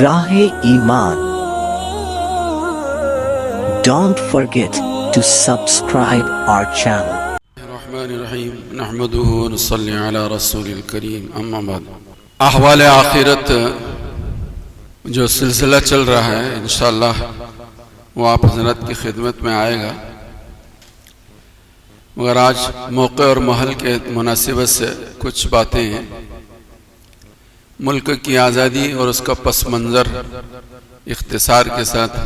راہ ایمان. Don't forget to subscribe our channel. الرحمن الرحیم نحمده ونصلی علی رسول الکریم اما بعد. احوال آخرت جو سلسلہ چل رہا ہے انشاءاللہ وہ آپ حضرات کی خدمت میں آئے گا، مگر آج موقع اور محل کے مناسبت سے کچھ باتیں ہیں. ملک کی آزادی اور اس کا پس منظر اختصار کے ساتھ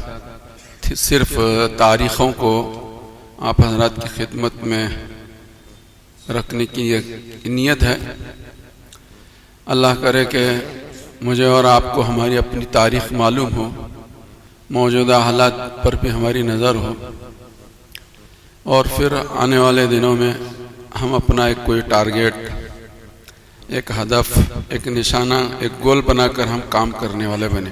صرف تاریخوں کو آپ حضرات کی خدمت میں رکھنے کی نیت ہے. اللہ کرے کہ مجھے اور آپ کو ہماری اپنی تاریخ معلوم ہو، موجودہ حالات پر بھی ہماری نظر ہو، اور پھر آنے والے دنوں میں ہم اپنا ایک کوئی ٹارگیٹ، ایک ہدف، ایک نشانہ، ایک گول بنا کر ہم کام کرنے والے بنے.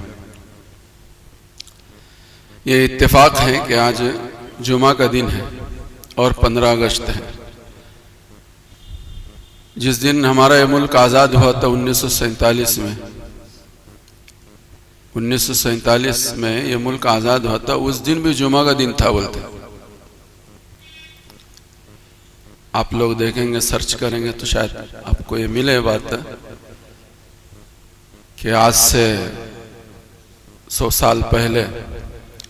یہ اتفاق ہے کہ آج جمعہ کا دن ہے اور 15 اگست ہے، جس دن ہمارا یہ ملک آزاد ہوا تھا 1947 میں. 1947 میں یہ ملک آزاد ہوا تھا، اس دن بھی جمعہ کا دن تھا بولتے. آپ لوگ دیکھیں گے، سرچ کریں گے تو شاید آپ کو یہ ملے بات کہ آج سے 100 سال پہلے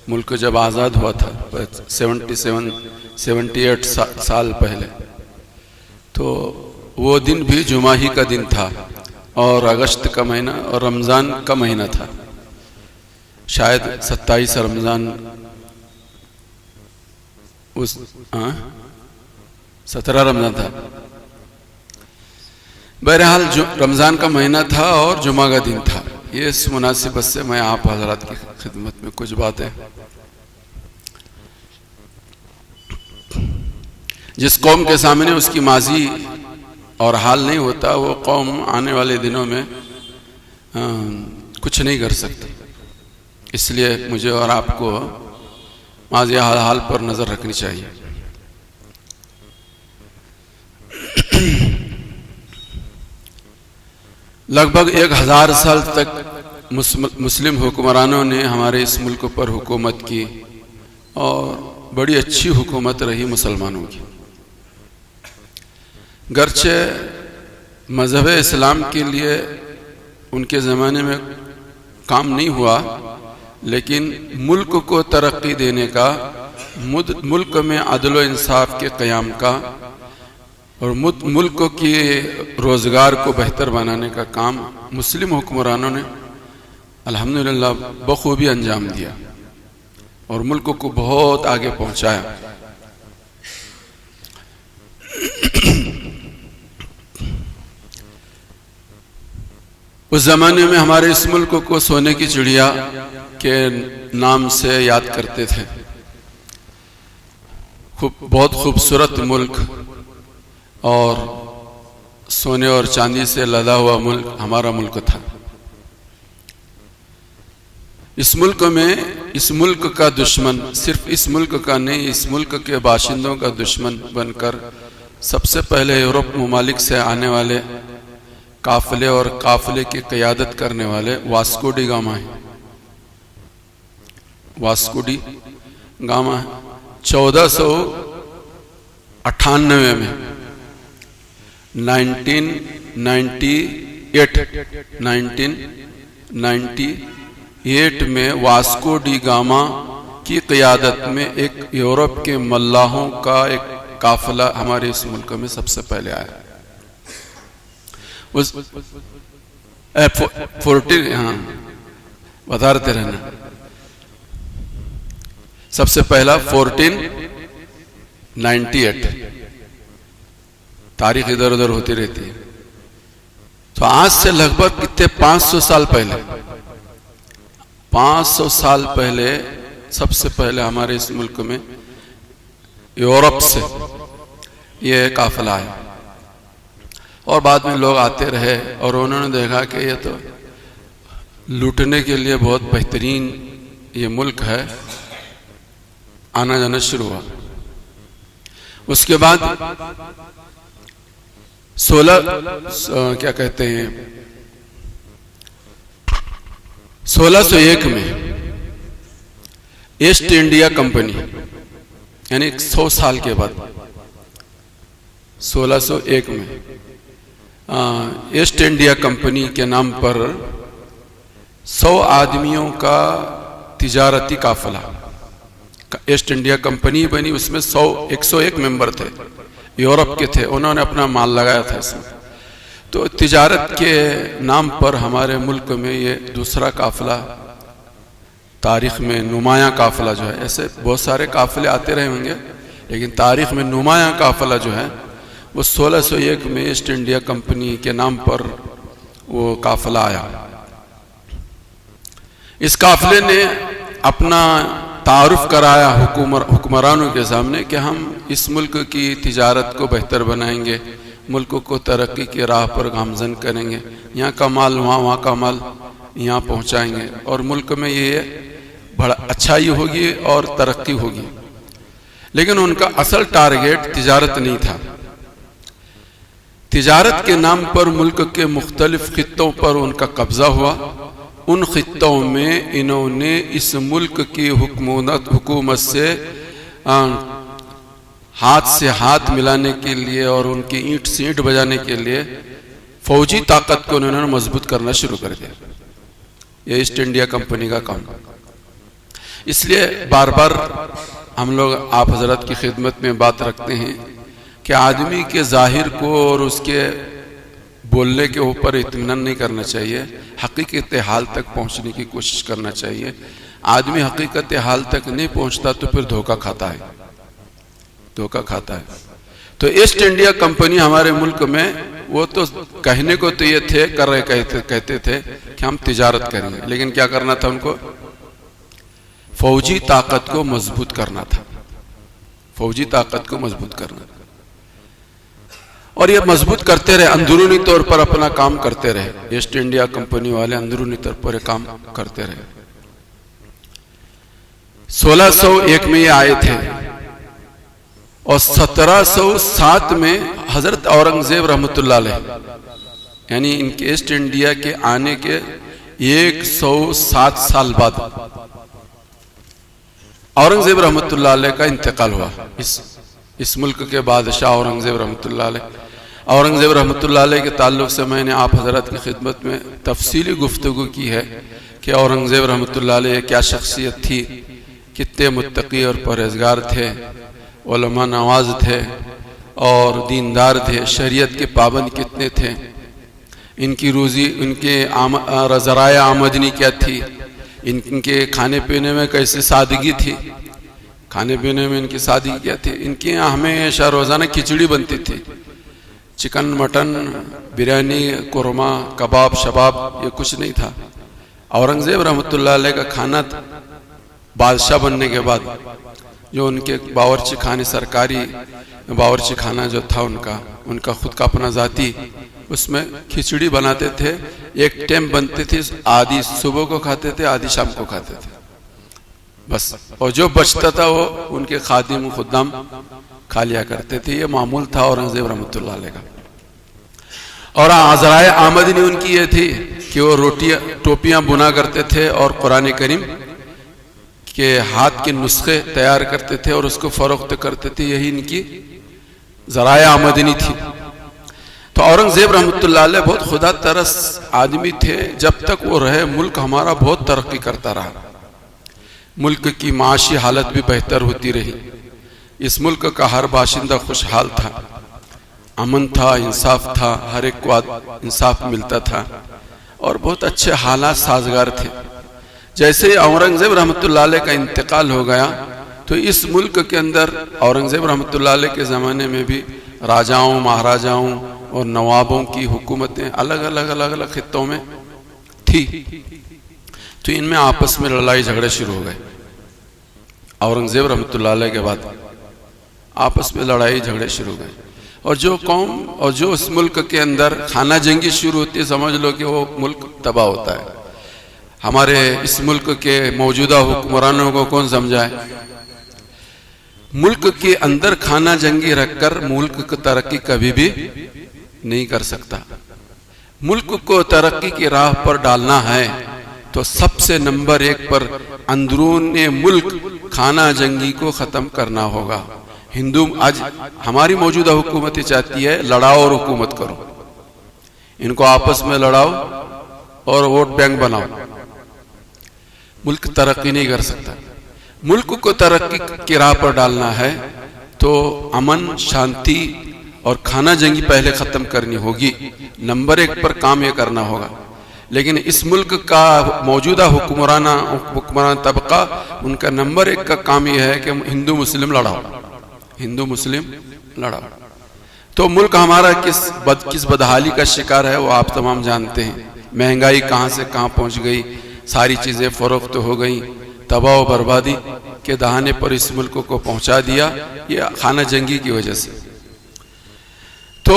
ملک جب آزاد ہوا تھا، 78 سال پہلے، تو وہ دن بھی جمعہ ہی کا دن تھا اور اگست کا مہینہ اور رمضان کا مہینہ تھا. شاید 27 رمضان 17 رمضان تھا. بہرحال رمضان کا مہینہ تھا اور جمعہ کا دن تھا. یہ اس مناسبت سے میں آپ حضرات کی خدمت میں کچھ باتیں. جس قوم کے سامنے اس کی ماضی اور حال نہیں ہوتا، وہ قوم آنے والے دنوں میں کچھ نہیں کر سکتی. اس لیے مجھے اور آپ کو ماضی حال پر نظر رکھنی چاہیے. لگ بھگ 1000 سال تک مسلم حکمرانوں نے ہمارے اس ملک پر حکومت کی اور بڑی اچھی حکومت رہی مسلمانوں کی. گرچہ مذہب اسلام کے لیے ان کے زمانے میں کام نہیں ہوا، لیکن ملک کو ترقی دینے کا، ملک میں عدل و انصاف کے قیام کا اور ملک کی روزگار کو بہتر بنانے کا کام مسلم حکمرانوں نے الحمدللہ بخوبی انجام دیا اور ملک کو بہت آگے پہنچایا. اس زمانے میں ہمارے اس ملک کو سونے کی چڑیا کے نام سے یاد کرتے تھے. بہت خوبصورت ملک اور سونے اور چاندی سے لدا ہوا ملک ہمارا ملک تھا. اس ملک میں اس ملک کا دشمن، صرف اس ملک کا نہیں، اس ملک کے باشندوں کا دشمن بن کر سب سے پہلے یورپ ممالک سے آنے والے قافلے اور قافلے کی قیادت کرنے والے واسکو ڈی گاما ہیں. واسکو ڈی گاما 1498 میں 1998 میں واسکو ڈی گاما کی قیادت میں ایک یورپ کے ملاحوں کا ایک قافلہ ہمارے اس ملک میں سب سے پہلے آیا. 14 ہاں بتا رہتے رہنا، سب سے پہلا 1498. تاریخ ادھر ادھر ہوتی رہتی ہے. تو آج سے لگ بھگ کتنے 500 سال پہلے، 500 سال پہلے سب سے پہلے ہمارے اس ملک میں یورپ سے یہ قافلہ آیا. اور بعد میں لوگ آتے رہے اور انہوں نے دیکھا کہ یہ تو لوٹنے کے لیے بہت بہترین یہ ملک ہے، آنا جانا شروع ہوا. اس کے بعد 16 کیا کہتے ہیں 1601 میں ایسٹ انڈیا کمپنی، یعنی 100 سال کے بعد 1601 میں ایسٹ انڈیا کمپنی کے نام پر 100 آدمیوں کا تجارتی قافلہ، ایسٹ انڈیا کمپنی بنی، اس میں 101 ممبر تھے، یورپ کے تھے، انہوں نے اپنا مال لگایا تھا اس میں۔ تو تجارت کے نام پر ہمارے ملک میں یہ دوسرا قافلہ، تاریخ میں نمایاں قافلہ جو ہے، ایسے بہت سارے قافلے آتے رہے ہوں گے، لیکن تاریخ میں نمایاں قافلہ جو ہے وہ 1601 میں ایسٹ انڈیا کمپنی کے نام پر وہ قافلہ آیا۔ اس قافلے نے اپنا تعارف کرایا حکمرانوں کے سامنے کہ ہم اس ملک کی تجارت کو بہتر بنائیں گے، ملک کو ترقی کی راہ پر گامزن کریں گے، یہاں کا مال وہاں کا مال یہاں پہنچائیں گے، اور ملک میں یہ بڑا اچھائی ہوگی اور ترقی ہوگی۔ لیکن ان کا اصل ٹارگیٹ تجارت نہیں تھا۔ تجارت کے نام پر ملک کے مختلف خطوں پر ان کا قبضہ ہوا۔ ان خطوں میں انہوں نے اس ملک کی حکومت سے ہاتھ سے ہاتھ ملانے کے لیے اور ان کی اینٹ سے اینٹ بجانے کے لیے فوجی طاقت کو انہوں نے مضبوط کرنا شروع کر دیا۔ یہ ایسٹ انڈیا کمپنی کا کام۔ اس لیے بار بار ہم لوگ آپ حضرات کی خدمت میں بات رکھتے ہیں کہ آدمی کے ظاہر کو اور اس کے بولنے کے اوپر اطمینان نہیں کرنا چاہیے، حقیقت حال تک پہنچنے کی کوشش کرنا چاہیے۔ آدمی حقیقت حال تک نہیں پہنچتا تو پھر دھوکہ کھاتا ہے۔ تو ایسٹ انڈیا کمپنی ہمارے ملک میں، وہ تو کہنے کو تو یہ تھے، کہتے تھے کہ ہم تجارت کریں گے، لیکن کیا کرنا تھا ان کو؟ فوجی طاقت کو مضبوط کرنا تھا، فوجی طاقت کو مضبوط کرنا۔ اور یہ مضبوط کرتے رہے، اندرونی طور پر اپنا کام کرتے رہے، ایسٹ انڈیا کمپنی والے اندرونی طور پر کام کرتے رہے۔ 1601 میں یہ آئے تھے، اور 1707 میں حضرت اورنگزیب رحمۃ اللہ علیہ، یعنی ان کے ایسٹ انڈیا کے آنے کے 107 سال بعد اورنگزیب رحمۃ اللہ علیہ کا انتقال ہوا۔ اس ملک کے بادشاہ اورنگزیب رحمۃ اللہ علیہ۔ اورنگزیب رحمۃ اللہ علیہ کے تعلق سے میں نے آپ حضرات کی خدمت میں تفصیلی گفتگو کی ہے کہ اورنگزیب رحمۃ اللہ علیہ کیا شخصیت تھی، کتنے متقی اور پرہیزگار تھے، علماء نواز تھے اور دیندار تھے، شریعت کے پابند کتنے تھے، ان کی روزی، ان کے ذرائع آمدنی کیا تھی، ان کے کھانے پینے میں کیسے سادگی تھی، کھانے پینے میں ان کی سادگی کیا تھی۔ ان کے یہاں ہمیشہ روزانہ کھچڑی بنتی تھی، چکن مٹن بریانی قورمہ کباب شباب یہ کچھ نہیں تھا۔ اورنگزیب رحمۃ اللہ علیہ کا کھانا بادشاہ بننے کے بعد جو ان کے باورچی خانے، سرکاری باورچی خانہ جو تھا ان کا خود کا اپنا ذاتی، اس میں کھچڑی بناتے تھے، ایک ٹائم بنتی تھی، آدھی صبح کو کھاتے تھے، آدھی شام کو کھاتے تھے بس، اور جو بچتا تھا وہ ان کے خادم خدام کھا لیا کرتے تھے۔ یہ معمول تھا اورنگزیب رحمۃ اللہ علیہ کا۔ اور ذرائع آمدنی ان کی یہ تھی کہ وہ ٹوپیاں بنا کرتے تھے اور قرآن کریم کے ہاتھ کے نسخے تیار کرتے تھے اور اس کو فروخت کرتے تھے، یہی ان کی ذرائع آمدنی تھی۔ تو اورنگزیب رحمۃ اللہ علیہ بہت خدا ترس آدمی تھے، جب تک وہ رہے ملک ہمارا بہت ترقی کرتا رہا، ملک کی معاشی حالت بھی بہتر ہوتی رہی، اس ملک کا ہر باشندہ خوشحال تھا، امن تھا، انصاف تھا، ہر ایک کو انصاف ملتا تھا، اور بہت اچھے حالات سازگار تھے۔ جیسے اورنگزیب رحمۃ اللہ علیہ کا انتقال ہو گیا تو اس ملک کے اندر اورنگزیب رحمۃ اللہ علیہ کے زمانے میں بھی راجاؤں، مہاراجاؤں اور نوابوں کی حکومتیں الگ الگ خطوں میں تھی، تو ان میں آپس میں لڑائی جھگڑے شروع ہو گئے۔ اورنگزیب رحمۃ اللہ علیہ کے بعد آپس میں لڑائی جھگڑے شروع ہو گئے، اور جو قوم اور جو اس ملک کے اندر خانہ جنگی شروع ہوتی ہے، سمجھ لو کہ وہ ملک تباہ ہوتا ہے۔ ہمارے اس ملک کے موجودہ حکمرانوں کو کون سمجھائے؟ ملک کے اندر خانہ جنگی رکھ کر ملک کی ترقی کبھی بھی نہیں کر سکتا۔ ملک کو ترقی کی راہ پر ڈالنا ہے تو سب سے نمبر 1 پر اندرون ملک خانہ جنگی کو ختم کرنا ہوگا۔ آج ہماری موجودہ حکومت چاہتی ہے لڑاؤ اور حکومت کرو، ان کو آپس میں لڑاؤ اور ووٹ بینک بناؤ۔ ملک ترقی نہیں کر سکتا۔ ملک کو ترقی کی راہ پر ڈالنا ہے تو امن، شانتی اور خانہ جنگی پہلے ختم کرنی ہوگی، نمبر 1 پر کام یہ کرنا ہوگا۔ لیکن اس ملک کا موجودہ حکمران طبقہ، ان کا نمبر 1 کا کام یہ ہے کہ ہندو مسلم لڑاؤ، ہندو مسلم لڑاؤ۔ تو ملک ہمارا کس بدحالی کا شکار ہے وہ آپ تمام جانتے ہیں۔ مہنگائی کہاں سے کہاں پہنچ گئی، ساری چیزیں فروخت ہو گئیں، تباہ و بربادی کے دہانے پر اس ملک کو پہنچا دیا، یہ خانہ جنگی کی وجہ سے۔ تو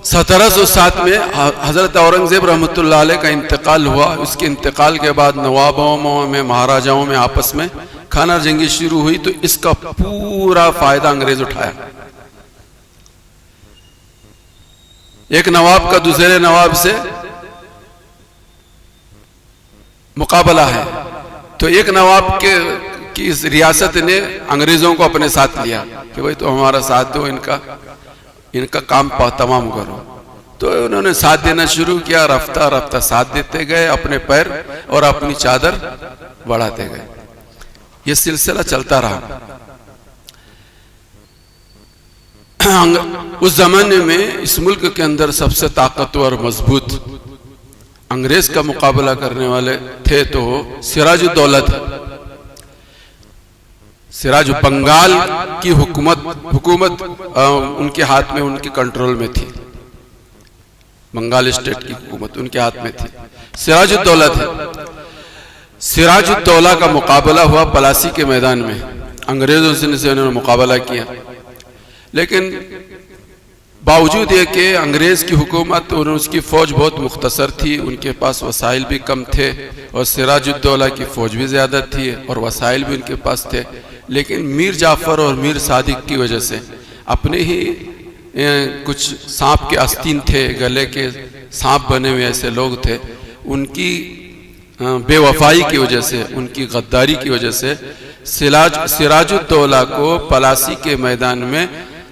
1707 میں حضرت اورنگزیب رحمۃ اللہ علیہ کا انتقال ہوا۔ اس کے انتقال کے بعد نوابوں میں، مہاراجاؤں میں آپس میں خانہ جنگی شروع ہوئی، تو اس کا پورا فائدہ انگریز اٹھایا۔ ایک نواب کا دوسرے نواب سے مقابلہ ہے، تو ایک نواب کی ریاست نے انگریزوں کو اپنے ساتھ لیا کہ بھئی تو ہمارا ساتھ دو، ان کا کام تمام کرو۔ تو انہوں نے ساتھ دینا شروع کیا، رفتہ رفتہ ساتھ دیتے گئے، اپنے پیر اور اپنی چادر بڑھاتے گئے۔ یہ سلسلہ چلتا رہا۔ اس زمانے میں اس ملک کے اندر سب سے طاقتور مضبوط انگریز کا مقابلہ کرنے والے تھے تو سراج الدولہ تھا۔ سراج بنگال کی حکومت ان کے ہاتھ میں، ان کے کنٹرول میں تھی۔ بنگال اسٹیٹ کی حکومت ان کے ہاتھ میں تھی، سراج الدولہ تھے۔ سراج الدولہ کا مقابلہ ہوا پلاسی کے میدان میں، انگریزوں سے انہوں نے مقابلہ کیا، لیکن باوجود یہ کہ انگریز کی حکومت اور اس کی فوج بہت مختصر تھی، ان کے پاس وسائل بھی کم تھے، اور سراج الدولہ کی فوج بھی زیادہ تھی اور وسائل بھی ان کے پاس تھے، لیکن میر جعفر اور میر صادق کی وجہ سے، اپنے ہی کچھ سانپ کے آستین تھے، گلے کے سانپ بنے ہوئے ایسے لوگ تھے، ان کی بے وفائی کی وجہ سے، ان کی غداری کی وجہ سے سراج الدولہ کو پلاسی کے میدان میں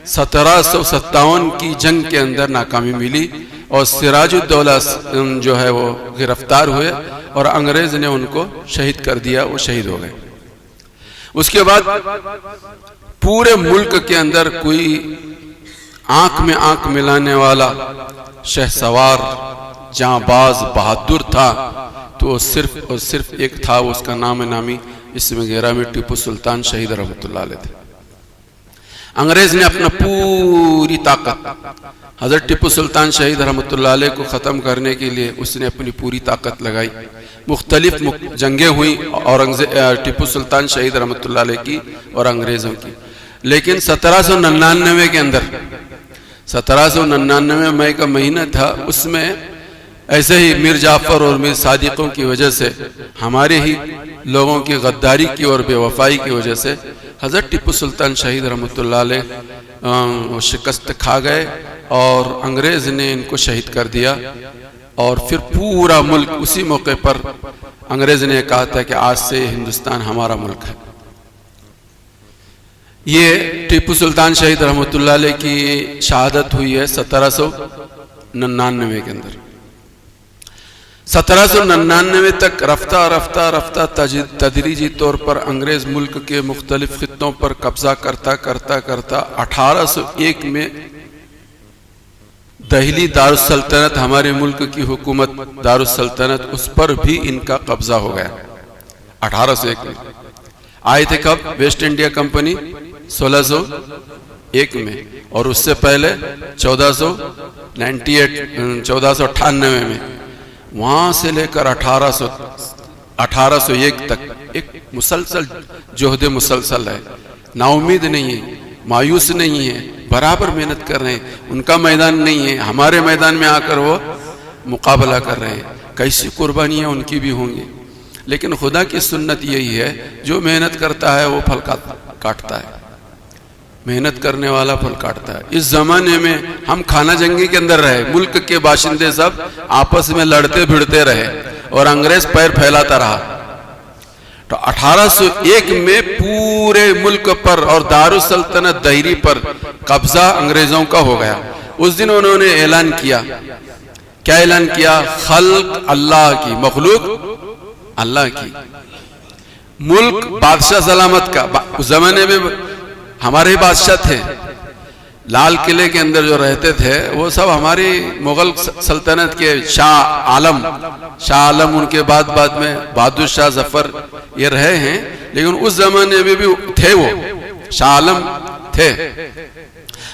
1757 کی جنگ کے اندر ناکامی ملی، اور سراج الدولہ جو ہے وہ گرفتار ہوئے اور انگریز نے ان کو شہید کر دیا، وہ شہید ہو گئے۔ اس کے بعد پورے ملک کے اندر کوئی آنکھ میں آنکھ ملانے والا شہسوار، جاں باز، بہادر تھا تو صرف اور صرف ایک تھا، اس کا نام نامی اسم گرامی ٹیپو سلطان شہید رحمۃ اللہ علیہ تھے۔ انگریز نے اپنا پوری طاقت حضرت ٹیپو سلطان شہید رحمۃ اللہ علیہ کو ختم کرنے کے لیے اس نے اپنی پوری طاقت لگائی۔ مختلف جنگیں ہوئی ٹیپو سلطان شہید رحمۃ اللہ علیہ کی اور انگریزوں کی، لیکن 1799 کے اندر 1799 مئی کا مہینہ تھا، اس میں ایسے ہی میر جعفر اور میر صادقوں کی وجہ سے، ہمارے ہی لوگوں کی غداری کی اور بے وفائی کی وجہ سے حضرت ٹیپو سلطان شہید رحمۃ اللہ علیہ شکست کھا گئے اور انگریز نے ان کو شہید کر دیا، اور پھر پورا ملک اسی موقع پر انگریز نے کہا تھا کہ آج سے ہندوستان ہمارا ملک ہے۔ یہ ٹیپو سلطان شہید رحمۃ اللہ علیہ کی شہادت ہوئی ہے 1799 کے اندر۔ 1799 تک رفتہ رفتہ تدریجی طور پر انگریز ملک کے مختلف خطوں پر قبضہ کرتا 1801 میں دہلی دارالسلطنت، ہمارے ملک کی حکومت دارالسلطنت، اس پر بھی ان کا قبضہ ہو گیا۔ 1801 میں آئے تھے کب؟ ویسٹ انڈیا کمپنی 1601 میں، اور اس سے پہلے 1498 میں، وہاں سے لے کر 1801 تک ایک مسلسل جہد مسلسل ہے، نا امید نہیں ہے، مایوس نہیں ہے، برابر محنت کر رہے ہیں۔ ان کا میدان نہیں ہے، ہمارے میدان میں آ کر وہ مقابلہ کر رہے ہیں۔ کیسی قربانیاں ان کی بھی ہوں گی، لیکن خدا کی سنت یہی ہے، جو محنت کرتا ہے وہ پھل کاٹتا ہے، محنت کرنے والا پھل کاٹتا ہے۔ اس زمانے میں ہم خانہ جنگی کے اندر رہے، ملک کے باشندے سب آپس میں لڑتے بھڑتے رہے، اور انگریز پیر پھیلاتا رہا. تو 1801 میں پورے ملک پر اور دارالسلطنت دہلی پر قبضہ انگریزوں کا ہو گیا. اس دن انہوں نے اعلان کیا. کیا اعلان کیا؟ خلق اللہ کی، مخلوق اللہ کی. ملک بادشاہ سلامت کا. اس زمانے میں ہمارے بادشاہ تھے، لال قلعے کے اندر جو رہتے تھے وہ سب ہماری مغل سلطنت کے شاہ عالم ان کے بعد میں بہادر شاہ ظفر یہ رہے ہیں، لیکن اس زمانے میں بھی تھے، وہ شاہ عالم تھے.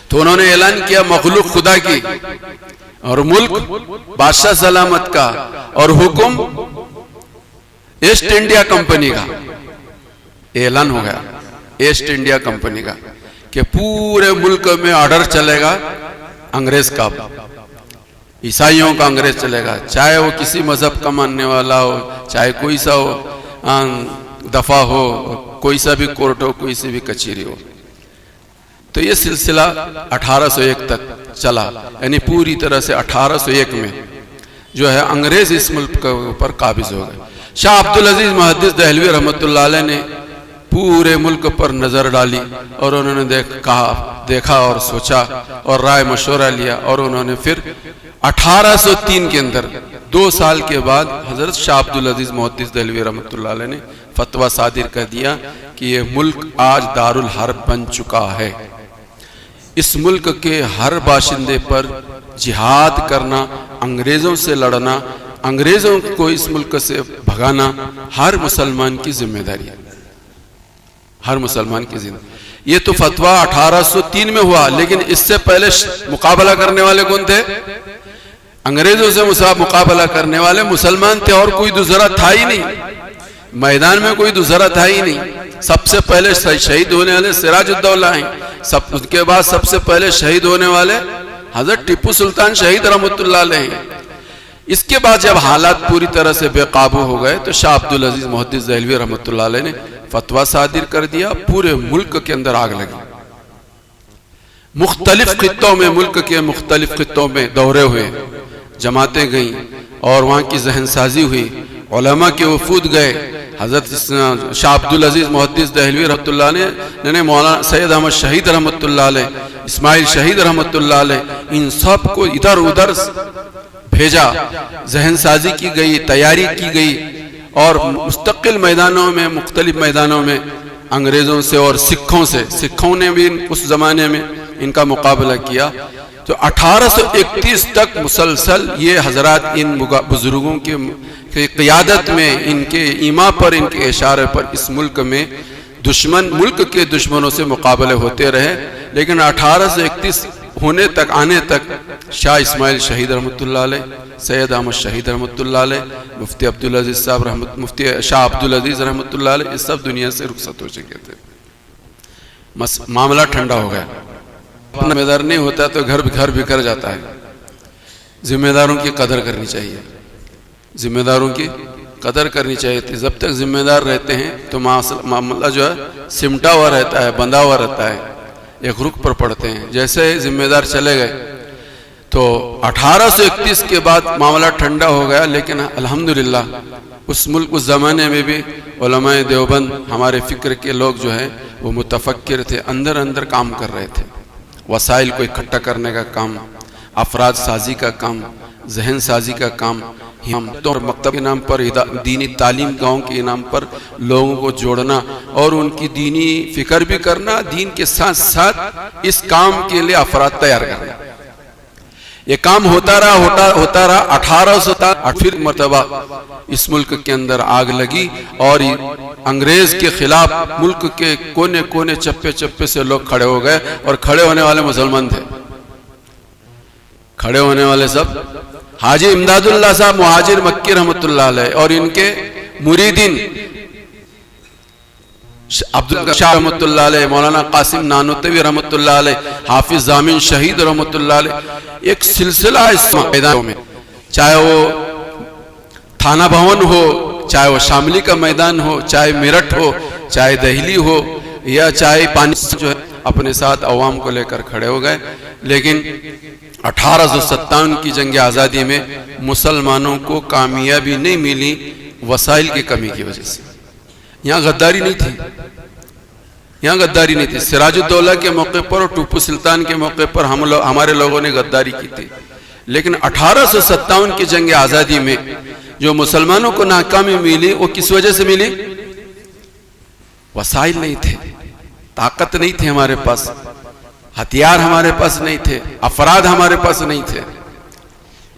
تو انہوں نے اعلان کیا مخلوق خدا کی اور ملک بادشاہ سلامت کا اور حکم ایسٹ انڈیا کمپنی کا. اعلان ہو گیا ایسٹ انڈیا کمپنی کا کہ پورے ملک میں آرڈر چلے گا انگریز کا، عیسائیوں کا انگریز چلے گا، چاہے وہ کسی مذہب کا ماننے والا ہو، چاہے کوئی سا دفاع ہو، کوئی سا بھی کورٹ ہو، کوئی سی بھی کچہری ہو. تو یہ سلسلہ 1801 تک چلا، یعنی پوری طرح سے 1801 میں جو ہے انگریز اس ملک کے اوپر قابض ہو گئے. شاہ عبدالعزیز محدث دہلوی رحمۃ اللہ علیہ نے پورے ملک پر نظر ڈالی اور انہوں نے دیکھا اور سوچا اور رائے مشورہ لیا، اور انہوں نے پھر 1803 کے اندر 2 سال کے بعد حضرت شاہ عبدالعزیز محدث دہلوی رحمۃ اللہ علیہ نے فتویٰ صادر کر دیا کہ یہ ملک آج دارالحرب بن چکا ہے. اس ملک کے ہر باشندے پر جہاد کرنا، انگریزوں سے لڑنا، انگریزوں کو اس ملک سے بھگانا ہر مسلمان کی ذمہ داری ہے. ہر مسلمان کی زندگی. یہ تو فتویٰ 1803 میں ہوا، لیکن اس سے پہلے مقابلہ کرنے والے کون تھے؟ انگریزوں سے مقابلہ کرنے والے مسلمان تھے، اور کوئی دوسرا تھا ہی نہیں. میدان میں کوئی دوسرا تھا ہی نہیں. سب سے پہلے شہید ہونے والے سراج الدولہ ہیں. اس کے بعد سب سے پہلے شہید ہونے والے حضرت ٹیپو سلطان شہید رحمۃ اللہ علیہ ہیں. اس کے بعد جب حالات پوری طرح سے بے قابو ہو گئے تو شاہ عبدالعزیز محدث دہلوی رحمۃ اللہ علیہ نے فتویٰ صادر کر دیا. پورے ملک کے اندر آگ لگی. مختلف خطوں میں، ملک کے مختلف خطوں میں دورے ہوئے، جماعتیں گئیں اور وہاں کی ذہن سازی ہوئی، علماء کے وفود گئے. حضرت شاہ عبدالعزیز محدث دہلوی رحمۃ اللہ علیہ نے مولانا سید احمد شہید رحمۃ اللہ علیہ، اسماعیل شہید رحمۃ اللہ علیہ، ان سب کو ادھر ادھر بھیجا. ذہن سازی کی گئی، تیاری کی گئی، اور مستقل میدانوں میں، مختلف میدانوں میں انگریزوں سے اور سکھوں نے بھی اس زمانے میں ان کا مقابلہ کیا. تو 1831 تک مسلسل یہ حضرات ان بزرگوں کی قیادت میں، ان کے ایما پر، ان کے اشارے پر اس ملک میں ملک کے دشمنوں سے مقابلے ہوتے رہے. لیکن 1831 آنے تک شاہ اسماعیل شہید رحمۃ اللہ علیہ، سید احمد شہید رحمۃ اللہ علیہ، مفتی عبدالعزیز صاحب مفتی شاہ عبدالعزیز رحمۃ اللہ علیہ، یہ سب دنیا سے رخصت ہو چکے تھے. معاملہ ٹھنڈا ہو گیا. ذمہ دار نہیں ہوتا تو گھر بکھر جاتا ہے. ذمہ داروں کی قدر کرنی چاہیے، ذمہ داروں کی قدر کرنی چاہیے. جب تک ذمہ دار رہتے ہیں تو معاملہ جو ہے سمٹا ہوا رہتا ہے، بندھا ہوا رہتا ہے، ایک رخ پر پڑتے ہیں. جیسے ذمہ دار چلے گئے تو 1831 کے بعد معاملہ ٹھنڈا ہو گیا. لیکن الحمدللہ اس زمانے میں بھی علماء دیوبند، ہمارے فکر کے لوگ جو ہیں وہ متفکر تھے، اندر کام کر رہے تھے. وسائل کو اکٹھا کرنے کا کام، افراد سازی کا کام، ذہن سازی کا کام، ہم تو مکتب کے نام پر، دینی تعلیم گاؤں کے نام پر لوگوں کو جوڑنا اور ان کی دینی فکر بھی کرنا، دین کے ساتھ ساتھ اس کام کے لیے افراد تیار کرنا. یہ کام ہوتا رہا. 1808 پھر مرتبہ اس ملک کے اندر آگ لگی اور انگریز کے خلاف ملک کے کونے چپے سے لوگ کھڑے ہو گئے. اور کھڑے ہونے والے مسلمان تھے. کھڑے ہونے والے سب حاجی امداد اللہ صاحب مہاجر مکی رحمۃ اللہ علیہ اور ان کے مریدین عبد شاہ رحمۃ اللہ علیہ، مولانا قاسم نانوتوی رحمۃ اللہ علیہ، حافظ ضامن شہید رحمۃ اللہ علیہ. ایک سلسلہ اس میدانوں میں، چاہے وہ تھانہ بھون ہو، چاہے وہ شاملی کا میدان ہو، چاہے میرٹھ ہو، چاہے دہلی ہو، یا چاہے پانی جو ہے اپنے ساتھ عوام کو لے کر کھڑے ہو گئے، لیکن 1857 کی جنگ آزادی میں مسلمانوں کو کامیابی نہیں ملی وسائل کی کمی کی وجہ سے۔ یہاں غداری نہیں تھی، یہاں غداری نہیں تھی۔ سراج الدولہ کے موقع پر اور ٹیپو سلطان کے موقع پر ہمارے لوگوں نے غداری کی تھی، لیکن 1857 کی جنگ آزادی میں جو مسلمانوں کو ناکامی ملی وہ کس وجہ سے ملی؟ وسائل نہیں تھے، طاقت نہیں تھی ہمارے پاس، ہتھیار ہمارے پاس نہیں تھے، افراد ہمارے پاس نہیں تھے۔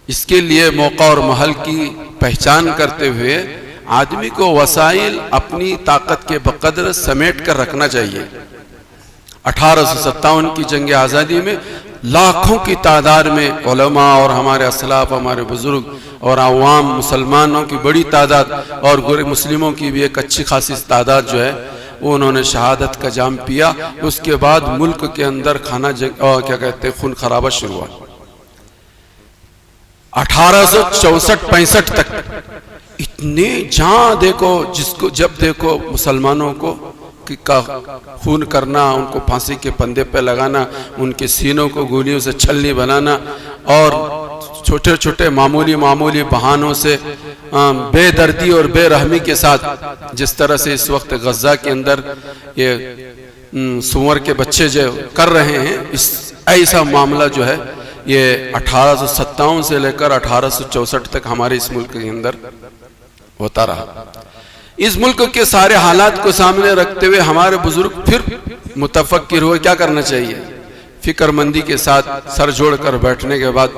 اس کے لیے موقع اور محل کی پہچان کرتے ہوئے آدمی کو وسائل اپنی طاقت کے بقدر سمیٹ کر رکھنا چاہیے۔ 1857 کی جنگ آزادی میں لاکھوں کی تعداد میں علماء اور ہمارے اسلاف، ہمارے بزرگ اور عوام مسلمانوں کی بڑی تعداد اور مسلموں کی بھی ایک اچھی خاصی تعداد جو ہے وہ انہوں نے شہادت کا جام پیا۔ اس کے بعد ملک کے اندر خون خرابہ شروع ہوا۔ 1864-65 تک اتنے جہاں دیکھو جب دیکھو مسلمانوں کو کا خون کرنا، ان کو پھانسی کے پندے پہ لگانا، ان کے سینوں کو گولیوں سے چھلنی بنانا، اور چھوٹے چھوٹے معمولی بہانوں سے بے دردی اور بے رحمی کے ساتھ، جس طرح سے اس وقت غزہ کے اندر یہ سور کے بچے جو کر رہے ہیں، ایسا معاملہ جو ہے یہ 1857 سے لے کر 1864 تک ہمارے اس ملک کے اندر ہوتا رہا۔ اس ملک کے سارے حالات کو سامنے رکھتے ہوئے ہمارے بزرگ پھر متفکر ہوئے کیا کرنا چاہیے۔ فکر مندی کے ساتھ سر جوڑ کر بیٹھنے کے بعد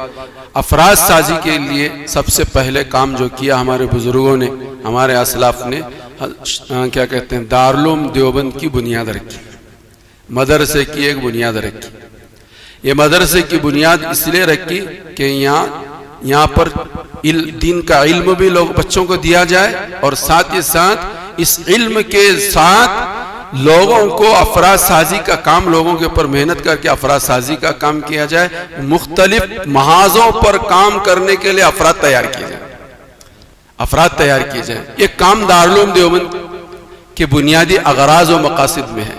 افراد سازی کے لیے سب سے پہلے کام جو کیا ہمارے بزرگوں نے، ہمارے اسلاف نے دارالعلوم دیوبند کی بنیاد رکھی، مدرسے کی ایک بنیاد رکھی۔ یہ مدرسے کی بنیاد اس لیے رکھی کہ یہاں پر دین کا علم بھی بچوں کو دیا جائے، اور ساتھ ہی ساتھ اس علم کے ساتھ لوگوں کو افراد سازی کا کام، لوگوں کے اوپر محنت کر کے افراد سازی کا کام کیا جائے، مختلف محاذوں پر کام کرنے کے لیے افراد تیار کیے جائیں۔ یہ کام دارالعلوم دیوبند کے بنیادی اغراض و مقاصد میں ہے۔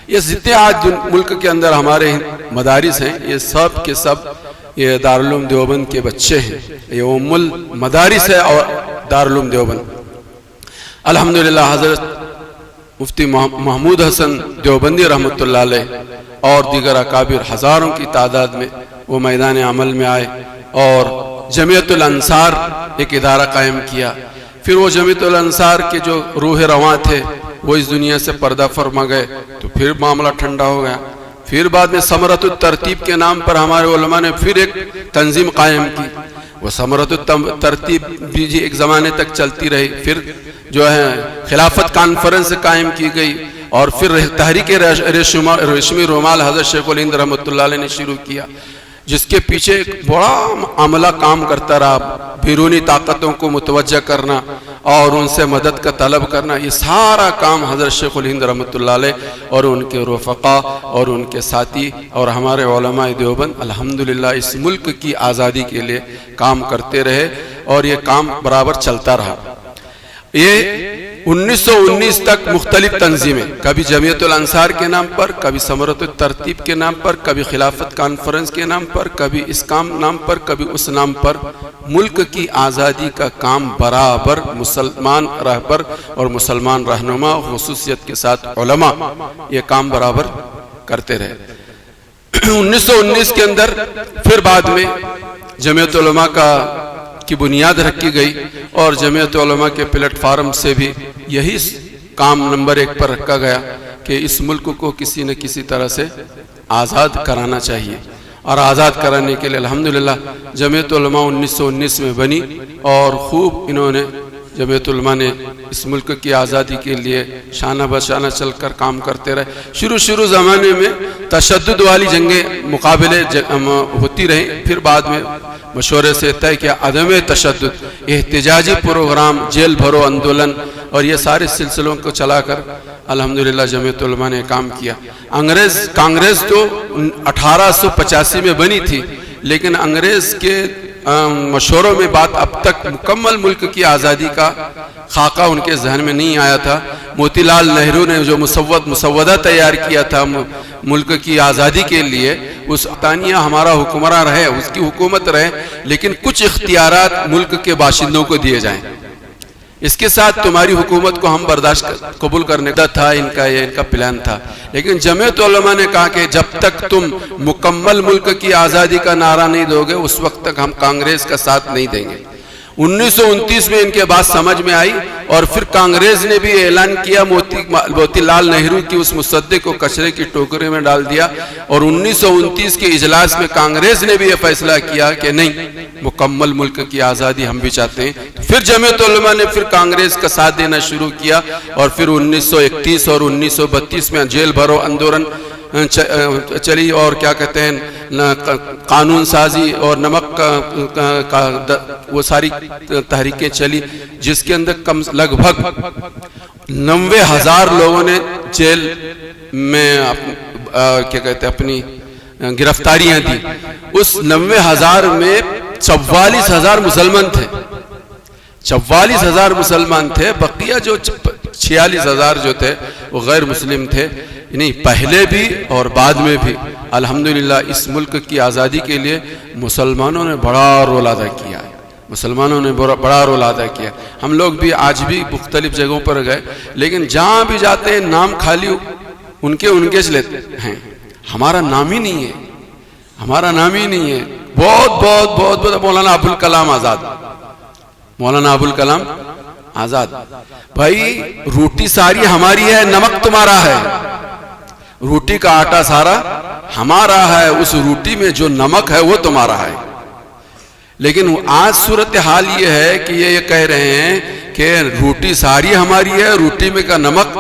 یہ جتنے آج ملک کے اندر ہمارے مدارس ہیں، یہ سب کے سب یہ دارالعلوم دیوبند کے بچے ہیں۔ یہ ام المدارس ہے اور دارالعلوم دیوبند۔ الحمدللہ حضرت مفتی محمود حسن دیوبندی رحمۃ اللہ علیہ اور دیگر اکابر ہزاروں کی تعداد میں وہ میدان عمل میں آئے اور جمعیت الانصار ایک ادارہ قائم کیا۔ پھر وہ جمعیت الانصار کے جو روح رواں تھے وہ اس دنیا سے پردہ فرما گئے، تو پھر معاملہ ٹھنڈا ہو گیا۔ پھر بعد میں ثمرۃ الترتیب کے نام پر ہمارے علماء نے پھر ایک تنظیم قائم کی۔ وہ ثمرۃ الترتیب بھی ایک زمانے تک چلتی رہی۔ پھر جو ہے خلافت کانفرنس قائم کی گئی، اور پھر تحریک ریشمی رومال حضرت شیخ الہند رحمۃ اللہ علیہ نے شروع کیا، جس کے پیچھے ایک بڑا عملہ کام کرتا رہا، بیرونی طاقتوں کو متوجہ کرنا اور ان سے مدد کا طلب کرنا۔ یہ سارا کام حضرت شیخ الہند رحمۃ اللہ علیہ اور ان کے رفقا اور ان کے ساتھی اور ہمارے علماء دیوبند الحمدللہ اس ملک کی آزادی کے لیے کام کرتے رہے، اور یہ کام برابر چلتا رہا۔ یہ 1919 تک مختلف تنظیمیں، کبھی جمعیت الانصار کے نام پر، کبھی ثمرۃ الترتیب کے نام پر، کبھی خلافت کانفرنس کے نام پر، کبھی اس کام نام پر، کبھی اس نام پر، ملک کی آزادی کا کام برابر مسلمان رہبر اور مسلمان رہنما خصوصیت کے ساتھ علماء یہ کام برابر کرتے رہے۔ 1919 کے اندر پھر بعد میں جمعیت علماء کی بنیاد رکھی گئی، اور جمعیت علماء کے پلیٹ فارم سے بھی یہی کام نمبر 1 پر رکھا گیا کہ اس ملک کو کسی نہ کسی طرح سے آزاد کرانا چاہیے، اور آزاد کرانے کے لیے الحمدللہ جمعیت علماء 1919 میں بنی، اور خوب انہوں نے جمعیت علماء نے اس ملک کی آزادی کے لیے شانہ بشانہ چل کر کام کرتے رہے۔ شروع زمانے میں تشدد والی جنگیں مقابلے ہوتی رہیں، پھر بعد میں مشورے سے طے کیا عدم تشدد، احتجاجی پروگرام، جیل بھرو آندولن، اور یہ سارے سلسلوں کو چلا کر الحمدللہ جمعیت علماء نے کام کیا۔ کانگریس تو 1885 میں بنی تھی، لیکن انگریز کے مشوروں میں بات اب تک مکمل ملک کی آزادی کا خاکہ ان کے ذہن میں نہیں آیا تھا۔ موتی لال نہرو نے جو مسودہ تیار کیا تھا ملک کی آزادی کے لیے، اس برطانیہ ہمارا حکمراں رہے، اس کی حکومت رہے، لیکن کچھ اختیارات ملک کے باشندوں کو دیے جائیں، اس کے ساتھ تمہاری حکومت کو ہم قبول کرنے کا تھا، ان کا پلان تھا۔ لیکن جمعیت علماء نے کہا کہ جب تک تم مکمل ملک کی آزادی کا نعرہ نہیں دو گے اس وقت تک ہم کانگریس کا ساتھ نہیں دیں گے۔ 1929 میں ان کے بات سمجھ میں آئی اور پھر کانگریس نے بھی اعلان کیا، موتی لال نہرو کی اس مصدق کو کچرے کی ٹوکری میں ڈال دیا، اور 1929 کے اجلاس میں کانگریس نے بھی یہ فیصلہ کیا کہ نہیں، مکمل ملک کی آزادی ہم بھی چاہتے ہیں۔ پھر جمعیت علماء نے پھر کانگریس کا ساتھ دینا شروع کیا، اور پھر 1931 اور 1932 میں جیل بھرو آندولن چلی، اور کیا کہتے ہیں قانون سازی اور نمک کا وہ ساری تحریکیں چلی، جس کے اندر لگ بھگ 90,000 لوگوں نے جیل میں کیا کہتے ہیں اپنی گرفتاریاں دی۔ اس 90,000 میں 44,000 مسلمان تھے، 44,000 مسلمان تھے، بقیہ جو 46,000 جو تھے وہ غیر مسلم تھے، نہیں پہلے بھی اور بعد میں بھی۔ الحمدللہ اس ملک کی آزادی کے لیے مسلمانوں نے بڑا رول ادا کیا ہے، مسلمانوں نے بڑا رول ادا کیا۔ ہم لوگ بھی آج بھی مختلف جگہوں پر گئے، لیکن جہاں بھی جاتے ہیں نام خالی ان کے لیتے ہیں، ہمارا نام ہی نہیں ہے، ہمارا نام ہی نہیں ہے۔ بہت بہت بہت بہت مولانا ابوالکلام آزاد، مولانا ابوالکلام آزاد، بھائی روٹی ساری ہماری ہے، نمک تمہارا ہے، روٹی کا آٹا سارا ہمارا ہے، اس روٹی میں جو نمک ہے وہ تمہارا ہے۔ لیکن آج صورتحال یہ ہے کہ یہ کہہ رہے ہیں کہ روٹی ساری ہماری ہے، روٹی میں کا نمک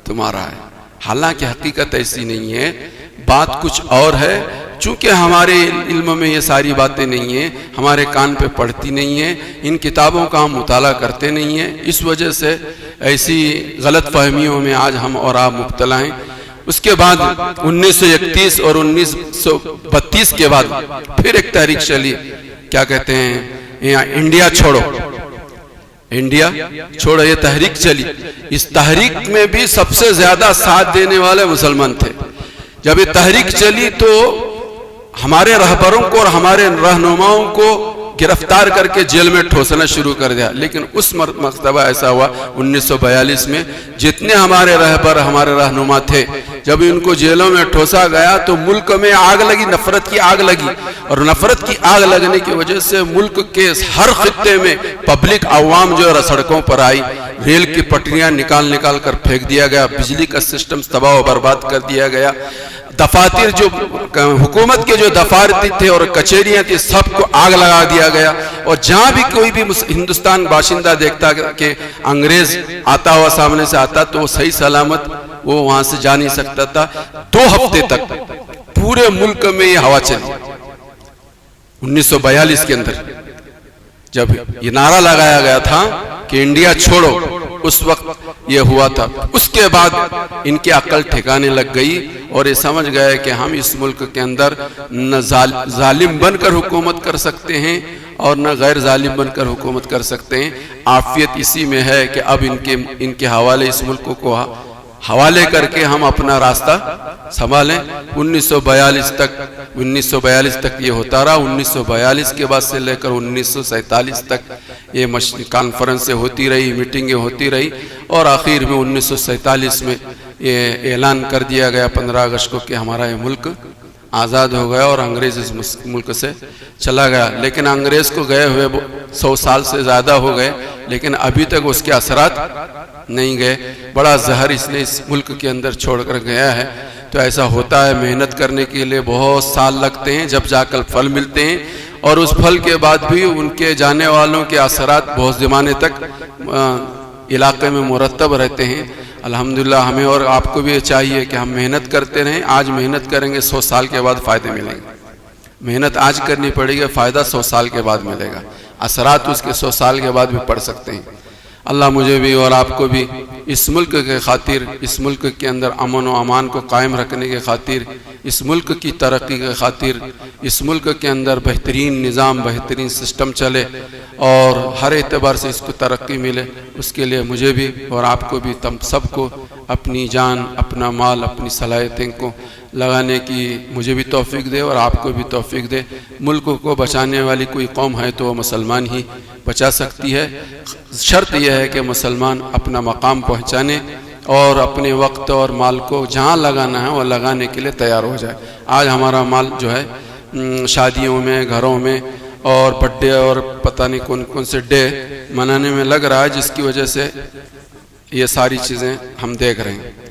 تمہارا ہے، حالانکہ حقیقت ایسی نہیں ہے، بات کچھ اور ہے۔ چونکہ ہمارے علم میں یہ ساری باتیں نہیں ہیں، ہمارے کان پہ پڑتی نہیں ہیں، ان کتابوں کا ہم مطالعہ کرتے نہیں ہیں، اس وجہ سے ایسی غلط فہمیوں میں آج ہم اور آپ مبتلا ہیں۔ اس کے بعد 1931 اور 1932 کے بعد پھر ایک تحریک چلی، کیا کہتے ہیں انڈیا چھوڑو، انڈیا چھوڑو، یہ تحریک چلی۔ اس تحریک میں بھی سب سے زیادہ ساتھ دینے والے مسلمان تھے۔ جب یہ تحریک چلی تو ہمارے رہبروں کو اور ہمارے رہنماؤں کو گرفتار کر کے جیل میں ٹھوسنا شروع کر دیا، لیکن اس مرتبہ ایسا ہوا 1942 میں جتنے ہمارے رہبر ہمارے رہنما تھے، جب ان کو جیلوں میں ٹھوسا گیا تو ملک میں آگ لگی، نفرت کی آگ لگی، اور نفرت کی آگ لگنے کی وجہ سے ملک کے ہر خطے میں پبلک عوام جو ہے سڑکوں پر آئی، ریل کی پٹریاں نکال کر پھینک دیا گیا، بجلی کا سسٹم تباہ و برباد کر دیا گیا، دفاتر جو حکومت کے جو دفاتر تھے اور کچہریاں تھی سب کو آگ لگا دیا گیا، اور جہاں بھی کوئی بھی ہندوستان باشندہ دیکھتا کہ انگریز آتا ہوا سامنے سے آتا تو وہ صحیح سلامت وہ وہاں سے جا نہیں سکتا تھا۔ 2 ہفتے تک پورے ملک میں یہ ہوا چلی۔ 1942 کے اندر جب یہ نعرہ لگایا گیا تھا کہ انڈیا چھوڑو، اس وقت یہ ہوا تھا۔ اس کے بعد ان کی عقل ٹھکانے لگ گئی اور یہ سمجھ گئے کہ ہم اس ملک کے اندر نہ ظالم بن کر حکومت کر سکتے ہیں اور نہ غیر ظالم بن کر حکومت کر سکتے ہیں۔ عافیت اسی میں ہے کہ اب ان کے حوالے اس ملک کو حوالے کر کے ہم اپنا راستہ سنبھالیں۔ 1942 تک یہ ہوتا رہا۔ 1942 کے بعد سے لے کر 1947 تک یہ کانفرنسیں ہوتی رہی، میٹنگیں ہوتی رہی، اور آخر میں 1947 میں یہ اعلان کر دیا گیا 15 اگست کو کہ ہمارا یہ ملک آزاد ہو گیا اور انگریز اس ملک سے چلا گیا۔ لیکن انگریز کو گئے ہوئے 100 سال سے زیادہ ہو گئے، لیکن ابھی تک اس کے اثرات نہیں گئے۔ بڑا زہر اس نے اس ملک کے اندر چھوڑ کر گیا ہے۔ تو ایسا ہوتا ہے، محنت کرنے کے لیے بہت سال لگتے ہیں، جب جا کر پھل ملتے ہیں، اور اس پھل کے بعد بھی ان کے جانے والوں کے اثرات بہت زمانے تک علاقے میں مرتب رہتے ہیں۔ الحمدللہ ہمیں اور آپ کو بھی چاہیے کہ ہم محنت کرتے رہیں۔ آج محنت کریں گے 100 سال کے بعد فائدے ملیں گے۔ محنت آج کرنی پڑے گی، فائدہ 100 سال کے بعد ملے گا، اثرات اس کے 100 سال کے بعد بھی پڑ سکتے ہیں۔ اللہ مجھے بھی اور آپ کو بھی اس ملک کے خاطر، اس ملک کے اندر امن و امان کو قائم رکھنے کے خاطر اس ملک کی ترقی کی خاطر اس ملک کے اندر بہترین نظام بہترین سسٹم چلے اور ہر اعتبار سے اس کو ترقی ملے، اس کے لیے مجھے بھی اور آپ کو بھی تم سب کو اپنی جان اپنا مال اپنی صلاحیتیں کو لگانے کی مجھے بھی توفیق دے اور آپ کو بھی توفیق دے۔ ملک کو بچانے والی کوئی قوم ہے تو وہ مسلمان ہی بچا سکتی ہے۔ شرط یہ ہے کہ مسلمان اپنا مقام پہنچانے اور اپنے وقت اور مال کو جہاں لگانا ہے وہ لگانے کے لیے تیار ہو جائے۔ آج ہمارا مال جو ہے شادیوں میں گھروں میں اور برتھ ڈے اور پتہ نہیں کون کون سے ڈے منانے میں لگ رہا ہے، جس کی وجہ سے یہ ساری چیزیں ہم دیکھ رہے ہیں۔